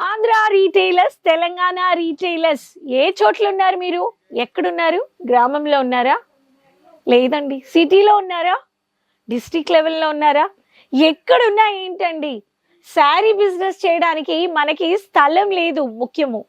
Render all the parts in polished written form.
Andhra retailers, Telangana retailers ఏ చోట్ల ఉన్నారు? మీరు ఎక్కడున్నారు? గ్రామంలో ఉన్నారా? లేదండి సిటీలో ఉన్నారా? డిస్ట్రిక్ట్ లెవెల్లో ఉన్నారా? ఎక్కడున్నా ఏంటండి, శారీ బిజినెస్ చేయడానికి మనకి స్థలం లేదు. ముఖ్యము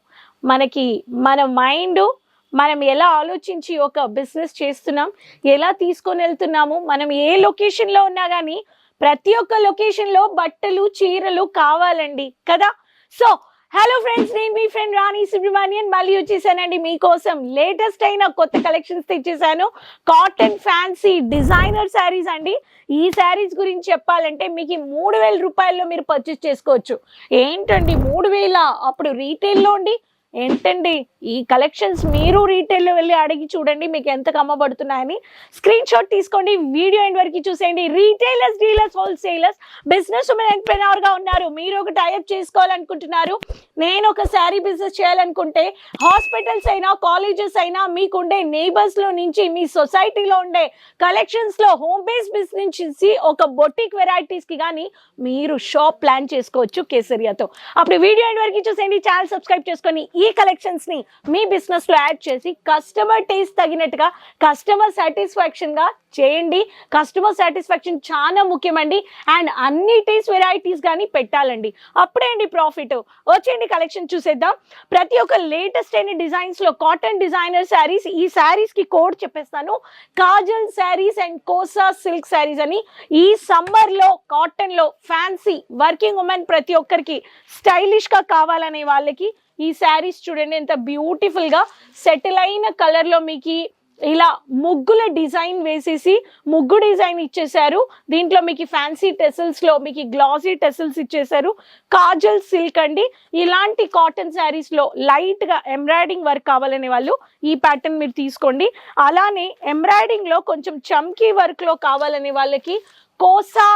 మనకి మన మైండ్, మనం ఎలా ఆలోచించి ఒక బిజినెస్ చేస్తున్నాం, ఎలా తీసుకొని వెళ్తున్నాము, మనం ఏ లొకేషన్లో ఉన్నా కానీ ప్రతి ఒక్క లొకేషన్లో బట్టలు చీరలు కావాలండి కదా. సో హలో ఫ్రెండ్స్, నేను మీ ఫ్రెండ్ రాణి సుబ్రహ్మణ్యన్ మళ్ళీ వచ్చేసానండి మీకోసం. లేటెస్ట్ అయిన కొత్త కలెక్షన్స్ తెచ్చేసాను. కాటన్ ఫ్యాన్సీ డిజైనర్ శారీస్ అండి. ఈ శారీస్ గురించి చెప్పాలంటే మీకు 3000 రూపాయల్లో మీరు పర్చేస్ చేసుకోవచ్చు. ఏంటండి 3000? అప్పుడు రీటైల్లో ఉండి ఏంటండి ఈ కలెక్షన్స్ మీరు రీటైల్లో వెళ్ళి అడిగి చూడండి మీకు ఎంత కమ్మబడుతున్నాయని. స్క్రీన్ షాట్ తీసుకోండి, వీడియో ఎండ్ వరకు చూసేయండి. Retailers, dealers, wholesalers, business women ఎంటర్‌ప్రెన్యూర్‌గా ఉన్నారు, మీరు ఒక టైప్ చేసుకోవాలనుకుంటున్నారు, నేను ఒక శారీ బిజినెస్ చేయాలనుకుంటే, హాస్పిటల్స్ అయినా కాలేజెస్ అయినా మీకుండే నేబర్స్లో నుంచి మీ సొసైటీలో ఉండే కలెక్షన్స్లో హోమ్ బేస్ బిజినెస్ నుంచి ఒక బొటిక్ వెరైటీస్కి కానీ మీరు షాప్ ప్లాన్ చేసుకోవచ్చు కేసరియాతో. అప్పుడు వీడియో ఎండ్ వరకు చూసేయండి, ఛానల్ సబ్స్క్రైబ్ చేసుకొని ఈ కలెక్షన్స్ ని మీ బిజినెస్ లో యాడ్ చేసి కస్టమర్ టేస్ట్ తగినట్టుగా కస్టమర్ సాటిస్ఫాక్షన్ గా చేయండి. కస్టమర్ సాటిస్ఫాక్షన్ చాలా ముఖ్యమండి. అండ్ అన్ని టేస్ట్ వెరైటీస్ కానీ పెట్టాలండి, అప్పుడే అండి ప్రాఫిట్. వచ్చేయండి కలెక్షన్ చూసేద్దాం. ప్రతి ఒక్క లేటెస్ట్ అయిన డిజైన్స్ లో కాటన్ డిజైనర్ శారీస్. ఈ శారీస్ కి కోడ్ చెప్పేస్తాను, కాజల్ శారీస్ అండ్ కోసా సిల్క్ శారీస్ అని. ఈ సమ్మర్ లో కాటన్ లో ఫ్యాన్సీ వర్కింగ్ ఉమెన్ ప్రతి ఒక్కరికి స్టైలిష్ గా కావాలనే వాళ్ళకి ఈ శారీస్ చూడండి ఎంత బ్యూటిఫుల్ గా సెటిల్ అయిన కలర్ లో మీకు ఇలా ముగ్గుల డిజైన్ వేసేసి ముగ్గు డిజైన్ ఇచ్చేసారు. దీంట్లో మీకు ఫ్యాన్సీ టెసల్స్ లో మీకు గ్లాసీ టెసల్స్ ఇచ్చేసారు. కాజల్ సిల్క్ అండి. ఇలాంటి కాటన్ శారీస్ లో లైట్ గా ఎంబ్రాయిడింగ్ వర్క్ కావాలనే వాళ్ళు ఈ ప్యాటర్న్ మీరు తీసుకోండి. అలానే ఎంబ్రాయిడింగ్ లో కొంచెం చమ్కీ వర్క్ లో కావాలనే వాళ్ళకి కోసా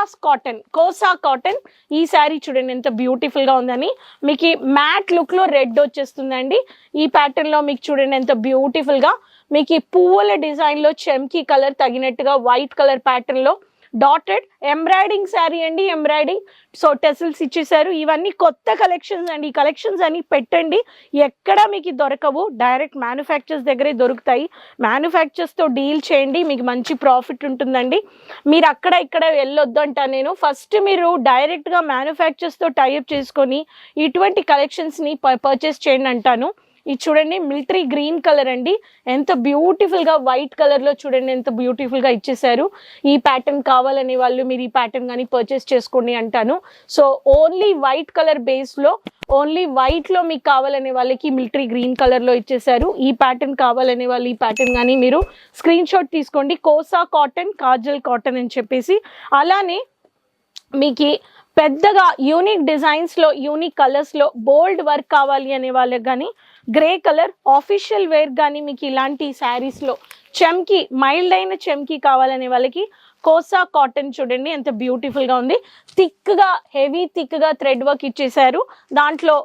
కాటన్ ఈ శారీ చూడండి ఎంత బ్యూటిఫుల్ గా ఉందని. మీకు మ్యాట్ లుక్ లో రెడ్ వచ్చేస్తుందండి. ఈ ప్యాటర్న్ లో మీకు చూడండి ఎంత బ్యూటిఫుల్ గా మీకు పువ్వుల డిజైన్ లో చమ్కీ కలర్ తగినట్టుగా వైట్ కలర్ ప్యాటర్న్ లో డాటెడ్ ఎంబ్రాయిడింగ్ శారీ అండి. ఎంబ్రాయిడింగ్ సో టెసిల్స్ ఇచ్చేసారు. ఇవన్నీ కొత్త కలెక్షన్స్ అండి. ఈ కలెక్షన్స్ అని పెట్టండి, ఎక్కడ మీకు దొరకవు, డైరెక్ట్ మ్యానుఫ్యాక్చర్స్ దగ్గరే దొరుకుతాయి. మ్యానుఫ్యాక్చర్స్తో డీల్ చేయండి, మీకు మంచి ప్రాఫిట్ ఉంటుందండి. మీరు అక్కడ ఇక్కడ వెళ్ళొద్దు అంటాను నేను. ఫస్ట్ మీరు డైరెక్ట్గా మ్యానుఫ్యాక్చర్స్తో టైఅప్ చేసుకొని ఇటువంటి కలెక్షన్స్ని పర్చేస్ చేయండి అంటాను. ఇది చూడండి మిలిటరీ గ్రీన్ కలర్ అండి, ఎంత బ్యూటిఫుల్ గా వైట్ కలర్ లో చూడండి ఎంత బ్యూటిఫుల్ గా ఇచ్చేసారు. ఈ ప్యాటర్న్ కావాలనే వాళ్ళు మీరు ఈ ప్యాటర్న్ కానీ పర్చేస్ చేసుకోండి అంటాను. So only white colour base లో, ఓన్లీ వైట్ లో మీకు కావాలనే వాళ్ళకి మిలిటరీ గ్రీన్ కలర్ లో ఇచ్చేసారు. ఈ ప్యాటర్న్ కావాలనే వాళ్ళు ఈ ప్యాటర్న్ కానీ మీరు స్క్రీన్ షాట్ తీసుకోండి. కోసా కాటన్, కాజల్ కాటన్ అని చెప్పేసి. అలానే మీకు పెద్దగా యూనిక్ డిజైన్స్లో యూనిక్ కలర్స్లో బోల్డ్ వర్క్ కావాలి అనే వాళ్ళకి కానీ గ్రే కలర్ ఆఫీషియల్ వేర్ కానీ మీకు ఇలాంటి శారీస్లో చమ్కీ మైల్డ్ అయిన చమ్కీ కావాలనే వాళ్ళకి కోసా కాటన్ చూడండి ఎంత బ్యూటిఫుల్గా ఉంది. థిక్గా హెవీ థిక్గా థ్రెడ్ వర్క్ ఇచ్చేసారు. దాంట్లో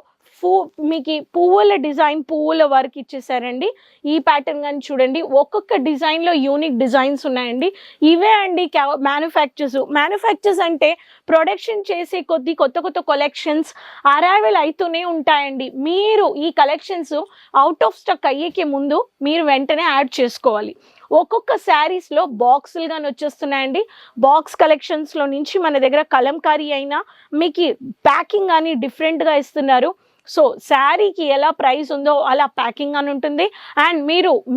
మీకు పువ్వుల డిజైన్ పువ్వుల వర్క్ ఇచ్చేసారండి. ఈ ప్యాటర్న్ కానీ చూడండి ఒక్కొక్క డిజైన్లో యూనిక్ డిజైన్స్ ఉన్నాయండి. ఇవే అండి మ్యానుఫ్యాక్చర్స్ అంటే ప్రొడక్షన్ చేసే కొద్ది కొత్త కొత్త కలెక్షన్స్ అరైవల్ అవుతూనే ఉంటాయండి. మీరు ఈ కలెక్షన్స్ అవుట్ ఆఫ్ స్టాక్ అయ్యేకే ముందు మీరు వెంటనే యాడ్ చేసుకోవాలి. ఒక్కొక్క శారీస్లో బాక్సులు కానీ వచ్చేస్తున్నాయండి. బాక్స్ కలెక్షన్స్లో నుంచి మన దగ్గర కలంకారీ అయినా మీకు ప్యాకింగ్ కానీ డిఫరెంట్గా ఇస్తున్నారు. సో శారీకి ఎలా ప్రైస్ ఉందో అలా ప్యాకింగ్ అని ఉంటుంది. అండ్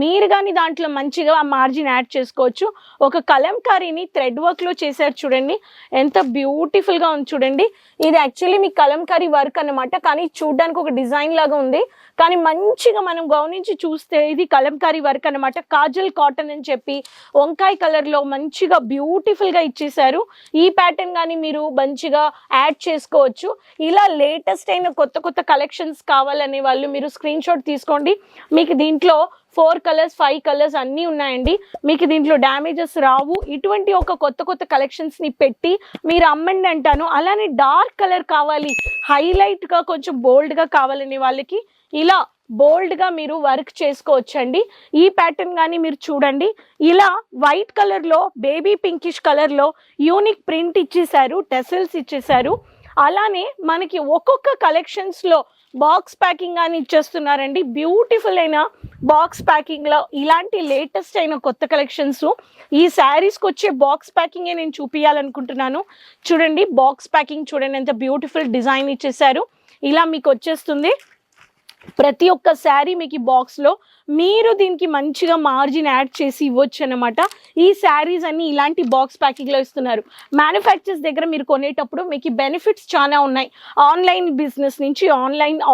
మీరు కానీ దాంట్లో మంచిగా మార్జిన్ యాడ్ చేసుకోవచ్చు. ఒక కలంకారీని థ్రెడ్ వర్క్లో చేశారు చూడండి ఎంత బ్యూటిఫుల్గా ఉంది చూడండి. ఇది యాక్చువల్లీ మీ కలంకారీ వర్క్ అనమాట, కానీ చూడడానికి ఒక డిజైన్ లాగా ఉంది, కానీ మంచిగా మనం గమనించి చూస్తే ఇది కలంకారీ వర్క్ అనమాట. కాజల్ కాటన్ అని చెప్పి వంకాయ కలర్లో మంచిగా బ్యూటిఫుల్గా ఇచ్చేసారు. ఈ ప్యాటర్న్ కానీ మీరు మంచిగా యాడ్ చేసుకోవచ్చు. ఇలా లేటెస్ట్ అయిన కొత్త కొత్త కలెక్షన్స్ కావాలనే వాళ్ళు మీరు స్క్రీన్ షాట్ తీసుకోండి. మీకు దీంట్లో 4 కలర్స్ 5 కలర్స్ అన్నీ ఉన్నాయండి. మీకు దీంట్లో డ్యామేజెస్ రావు. ఇటువంటి ఒక కొత్త కొత్త కలెక్షన్స్ని పెట్టి మీరు అమ్మండి అంటాను. అలానే డార్క్ కలర్ కావాలి, హైలైట్గా కొంచెం బోల్డ్గా కావాలనే వాళ్ళకి ఇలా బోల్డ్గా మీరు వర్క్ చేసుకోవచ్చండి. ఈ ప్యాటర్న్ కానీ మీరు చూడండి ఇలా వైట్ కలర్లో బేబీ పింకిష్ కలర్లో యూనిక్ ప్రింట్ ఇచ్చేసారు, టెసల్స్ ఇచ్చేసారు. అలానే మనకి ఒక్కొక్క కలెక్షన్స్లో బాక్స్ ప్యాకింగ్ అని ఇచ్చేస్తున్నారండి. బ్యూటిఫుల్ అయిన బాక్స్ ప్యాకింగ్లో ఇలాంటి లేటెస్ట్ అయిన కొత్త కలెక్షన్స్ ఈ శారీస్కి వచ్చే బాక్స్ ప్యాకింగే నేను చూపించాలనుకుంటున్నాను. చూడండి బాక్స్ ప్యాకింగ్ చూడండి ఎంత బ్యూటిఫుల్ డిజైన్ ఇచ్చేసారు. ఇలా మీకు వచ్చేస్తుంది ప్రతి ఒక్క శారీ మీకు ఈ బాక్స్లో మీరు దీనికి మంచిగా మార్జిన్ యాడ్ చేసి ఇవ్వచ్చు అనమాట. ఈ శారీస్ అన్ని ఇలాంటి బాక్స్ ప్యాకింగ్లో ఇస్తున్నారు. మ్యానుఫ్యాక్చర్స్ దగ్గర మీరు కొనేటప్పుడు మీకు బెనిఫిట్స్ చాలా ఉన్నాయి. ఆన్లైన్ బిజినెస్ నుంచి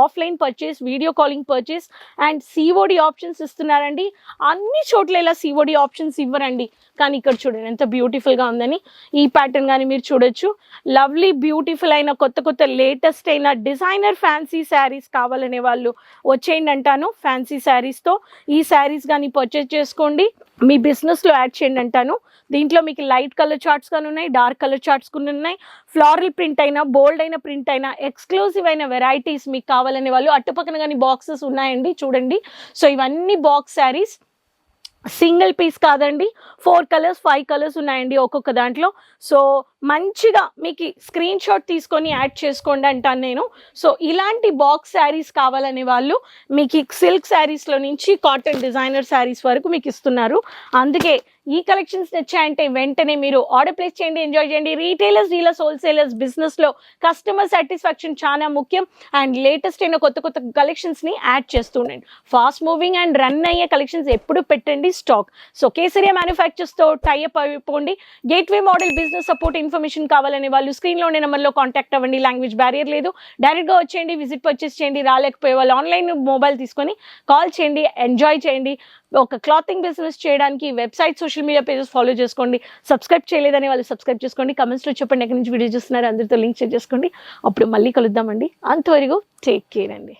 offline purchase, video calling purchase and COD options ఇస్తున్నారండి. అన్ని చోట్ల ఇలా సిఓడి ఆప్షన్స్ ఇవ్వరండి, కానీ ఇక్కడ చూడండి ఎంత బ్యూటిఫుల్గా ఉందని. ఈ ప్యాటర్న్ కానీ మీరు చూడొచ్చు. లవ్లీ బ్యూటిఫుల్ అయిన కొత్త లేటెస్ట్ అయిన డిజైనర్ ఫ్యాన్సీ శారీస్ కావాలనే వాళ్ళు వచ్చేయండి అంటాను. ఫ్యాన్సీ శారీస్తో ఈ శారీస్ కానీ పర్చేస్ చేసుకోండి, మీ బిజినెస్లో యాడ్ చేయండి అంటాను. దీంట్లో మీకు లైట్ కలర్ చార్ట్స్ కానీ ఉన్నాయి, డార్క్ కలర్ చార్ట్స్ కానీ ఉన్నాయి. ఫ్లోరల్ ప్రింట్ అయినా, బోల్డ్ అయిన ప్రింట్ అయినా, ఎక్స్క్లూజివ్ అయిన వెరైటీస్ మీకు కావాలనే వాళ్ళు అటుపక్కన కానీ బాక్సెస్ ఉన్నాయండి చూడండి. సో ఇవన్నీ బాక్స్ శారీస్, సింగిల్ పీస్ కాదండి, 4 కలర్స్ 5 కలర్స్ ఉన్నాయండి ఒక్కొక్క దాంట్లో. సో మంచిగా మీకు స్క్రీన్ షాట్ తీసుకొని యాడ్ చేసుకోండి అంటాను నేను. సో ఇలాంటి బాక్స్ శారీస్ కావాలనే వాళ్ళు మీకు సిల్క్ శారీస్లో నుంచి కాటన్ డిజైనర్ శారీస్ వరకు మీకు ఇస్తున్నారు. అందుకే ఈ కలెక్షన్స్ నచ్చాయంటే వెంటనే మీరు ఆర్డర్ ప్లేస్ చేయండి, ఎంజాయ్ చేయండి. రీటైలర్స్, డీలర్స్, హోల్సేలర్స్ బిజినెస్లో కస్టమర్ సాటిస్ఫాక్షన్ చాలా ముఖ్యం. అండ్ లేటెస్ట్ అయిన కొత్త కలెక్షన్స్ని యాడ్ చేస్తుండండి. ఫాస్ట్ మూవింగ్ అండ్ రన్ అయ్యే కలెక్షన్స్ ఎప్పుడు పెట్టండి స్టాక్. సో కేసరియా మ్యానుఫ్యాక్చర్స్తో టైఅప్ అయిపోండి. Gateway model business support information కావాలనే వాళ్ళు స్క్రీన్లో ఉండే నెంబర్లో కాంటాక్ట్ అవ్వండి. లాంగ్వేజ్ బ్యారియర్ లేదు, డైరెక్ట్గా వచ్చేయండి, విజిట్ పర్చేస్ చేయండి. రాలేకపోయే వాళ్ళు ఆన్లైన్ మొబైల్ తీసుకొని కాల్ చేయండి, ఎంజాయ్ చేయండి. ఒక క్లాతింగ్ బిజినెస్ చేయడానికి website, social media pages follow చేసుకోండి. సబ్స్క్రైబ్ చేయలేదని వాళ్ళు సబ్స్క్రైబ్ చేసుకోండి. కమెంట్స్లో చెప్పండి ఎక్కడి నుంచి వీడియో చూస్తున్నారు, అందరితో లింక్ షేర్ చేసుకోండి. అప్పుడు మళ్ళీ కలుద్దామండి. అంతవరకు టేక్ కేర్ అండి.